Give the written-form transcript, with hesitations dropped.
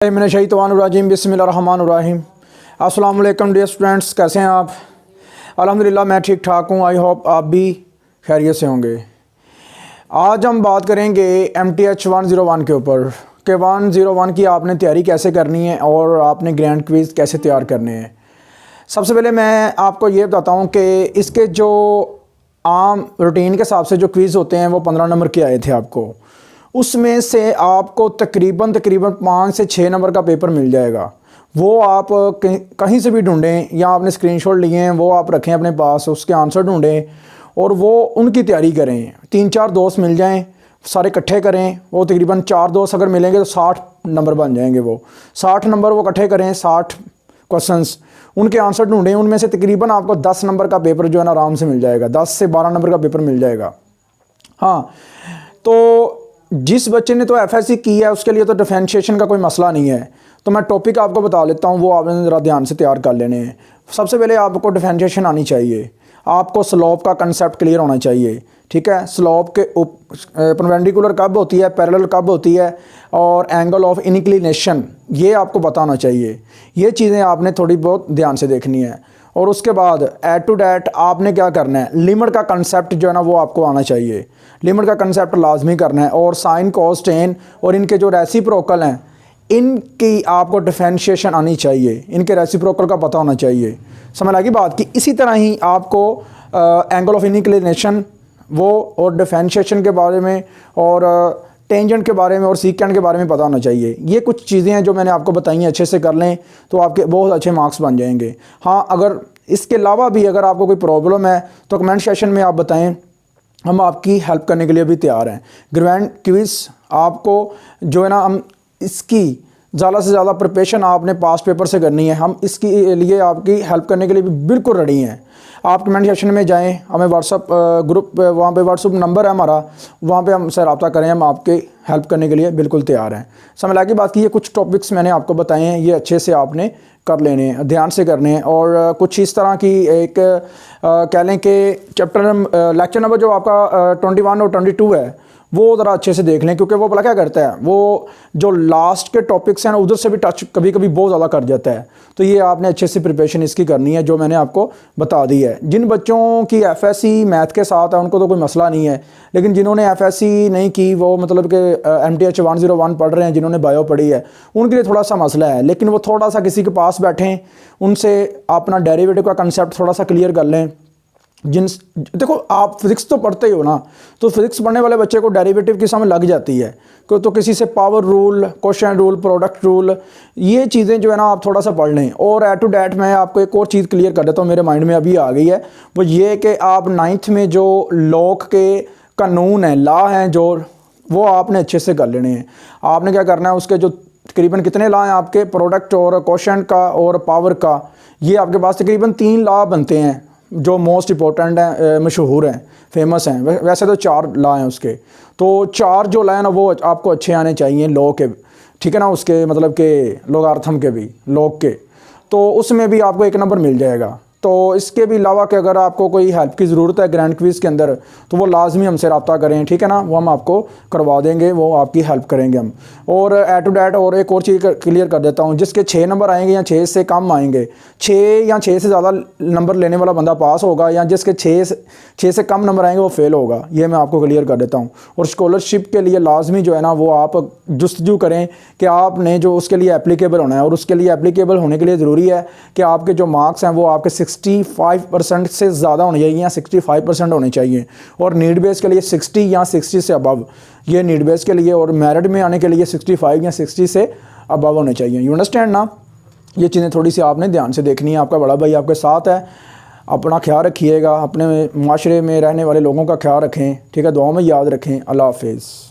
मिनश्शैतानिर्रजीम बिस्मिल्लाहिर्रहमानिर्रहीम। अस्सलाम वालेकुम डियर स्टूडेंट्स, कैसे हैं आप? अल्हम्दुलिल्लाह मैं ठीक ठाक हूँ। आई होप आप भी खैरियत से होंगे। आज हम बात करेंगे MTH 101 के ऊपर कि 101 की आपने तैयारी कैसे करनी है और आपने ग्रैंड क्विज़ कैसे तैयार करने हैं। सबसे पहले मैं आपको ये बताता हूँ कि इसके जो आम रूटीन के हिसाब से जो क्विज़ होते हैं वो 15 नंबर के आए थे आपको, उसमें से आपको तकरीबन 5 से 6 नंबर का पेपर मिल जाएगा। वो आप कहीं से भी ढूंढें या आपने स्क्रीनशॉट लिए हैं वो आप रखें अपने पास, उसके आंसर ढूंढें और वो उनकी तैयारी करें। 3-4 दोस्त मिल जाएं, सारे इकट्ठे करें। वो तकरीबन 4 दोस्त अगर मिलेंगे तो 60 नंबर बन जाएंगे। वो 60 नंबर वो इकट्ठे करें, 60 क्वेश्चंस, उनके आंसर ढूंढें। उनमें से तकरीबन आपको 10 नंबर का पेपर जो है ना आराम से मिल जाएगा। 10 से 12 नंबर का पेपर मिल जाएगा। हाँ, तो जिस बच्चे ने तो FSC की है उसके लिए तो डिफरेंशिएशन का कोई मसला नहीं है। तो मैं टॉपिक आपको बता लेता हूँ, वो आपने ज़रा ध्यान से तैयार कर लेने हैं। सबसे पहले आपको डिफरेंशिएशन आनी चाहिए। आपको स्लोप का कंसेप्ट क्लियर होना चाहिए। ठीक है, स्लोप के परपेंडिकुलर कब होती है, पैरेलल कब होती है, और एंगल ऑफ इंक्लिनेशन ये आपको पता होना चाहिए। ये चीज़ें आपने थोड़ी बहुत ध्यान से देखनी है। और उसके बाद एट टू डेट आपने क्या करना है, लिमिट का कंसेप्ट जो है ना वो आपको आना चाहिए। लिमिट का कंसेप्ट लाजमी करना है। और साइन कॉस टेन और इनके जो रेसिप्रोकल हैं इनकी आपको डिफरेंशिएशन आनी चाहिए, इनके रेसिप्रोकल का पता होना चाहिए। समझ लगी बात कि इसी तरह ही आपको एंगल ऑफ इंक्लिनेशन वो और डिफरेंशिएशन के बारे में और टेंजेंट के बारे में और सीकेंट के बारे में पता होना चाहिए। ये कुछ चीज़ें हैं जो मैंने आपको बताई हैं, अच्छे से कर लें तो आपके बहुत अच्छे मार्क्स बन जाएंगे। हाँ, अगर इसके अलावा भी अगर आपको कोई प्रॉब्लम है तो कमेंट सेक्शन में आप बताएं, हम आपकी हेल्प करने के लिए भी तैयार हैं। ग्रैंड क्विज़ आपको जो है ना, हम इसकी ज़्यादा से ज़्यादा प्रिपरेशन आपने पास पेपर से करनी है। हम इसके लिए आपकी हेल्प करने के लिए भी बिल्कुल रेडी हैं। आप कमेंट सेक्शन में जाएं, हमें व्हाट्सअप ग्रुप वहाँ पे व्हाट्सअप नंबर है हमारा, वहाँ पे हमसे रब्ता करें। हम आपके हेल्प करने के लिए बिल्कुल तैयार हैं। समझ लगी बात की ये कुछ टॉपिक्स मैंने आपको बताए हैं, ये अच्छे से आपने कर लेने हैं, ध्यान से करने हैं। और कुछ इस तरह की एक कह लें कि चैप्टर लेक्चर नंबर जो आपका 21 और 22 है वो ज़रा अच्छे से देख लें, क्योंकि वो भला क्या करता है, वो जो लास्ट के टॉपिक्स हैं ना उधर से भी टच कभी कभी बहुत ज़्यादा कर जाता है। तो ये आपने अच्छे से प्रिपरेशन इसकी करनी है जो मैंने आपको बता दी है। जिन बच्चों की FSC मैथ के साथ है उनको तो कोई मसला नहीं है, लेकिन जिन्होंने FSC नहीं की, वो मतलब कि MTH 101 पढ़ रहे हैं, जिन्होंने बायो पढ़ी है, उनके लिए थोड़ा सा मसला है। लेकिन वो थोड़ा सा किसी के पास बैठें, उनसे अपना डेरिवेटिव का कंसेप्ट थोड़ा सा क्लियर कर लें। देखो आप फिज़िक्स तो पढ़ते ही हो ना, तो फिज़िक्स पढ़ने वाले बच्चे को डेरिवेटिव की समझ लग जाती है। तो किसी से power rule, question rule, product rule, ये चीज़ें जो है ना आप थोड़ा सा पढ़ लें। और एट टू डेट मैं आपको एक और चीज़ क्लियर कर देता हूँ, मेरे माइंड में अभी आ गई है, वो ये कि आप 9th में जो लॉक के कानून हैं, लॉ हैं, जो वो आपने अच्छे से कर लेने हैं। आपने क्या करना है, उसके जो तकरीबन कितने लॉ हैं आपके, प्रोडक्ट और क्वेश्चन का और पावर का, ये आपके पास तकरीबन 3 लॉ बनते हैं जो मोस्ट इंपॉर्टेंट हैं, मशहूर हैं, फेमस हैं। वैसे तो 4 लॉ हैं उसके, तो 4 जो लॉ हैं ना वो आपको अच्छे आने चाहिए लॉ के। ठीक है ना, उसके मतलब के लोगार्थम के भी, लॉग के, तो उसमें भी आपको 1 नंबर मिल जाएगा। तो इसके भी अलावा कि अगर आपको कोई हेल्प की ज़रूरत है ग्रैंड क्विज़ के अंदर तो वो लाजमी हमसे रब्ता करें। ठीक है ना, वो हम आपको करवा देंगे, वो आपकी हेल्प करेंगे हम। और एट टू डेट और एक और चीज़ क्लियर कर देता हूँ, जिसके 6 नंबर आएंगे या 6 से कम आएंगे, 6 या 6 से ज़्यादा नंबर लेने वाला बंदा पास होगा, या जिसके 6 से कम नंबर आएंगे वो फेल होगा। ये मैं आपको क्लियर कर देता हूँ। और स्कॉलरशिप के लिए लाजमी जो है ना वो आप जस्तजू करें कि आपने जो उसके लिए एप्लीकेबल होना है, और उसके लिए एप्लीकेबल होने के लिए ज़रूरी है कि आपके जो मार्क्स हैं वो आपके 65% से ज़्यादा होने चाहिए या 65% होने चाहिए। और नीड बेस के लिए 60 या 60 से अबव, ये नीड बेस के लिए। और मेरिट में आने के लिए 65 या 60 से अबव होने चाहिए। यू अंडरस्टैंड ना, ये चीज़ें थोड़ी सी आपने ध्यान से देखनी है। आपका बड़ा भाई आपके साथ है, अपना ख्याल रखिएगा, अपने माशरे में रहने वाले लोगों का ख्याल रखें। ठीक है, दुआओं में याद रखें। अल्लाह हाफिज़।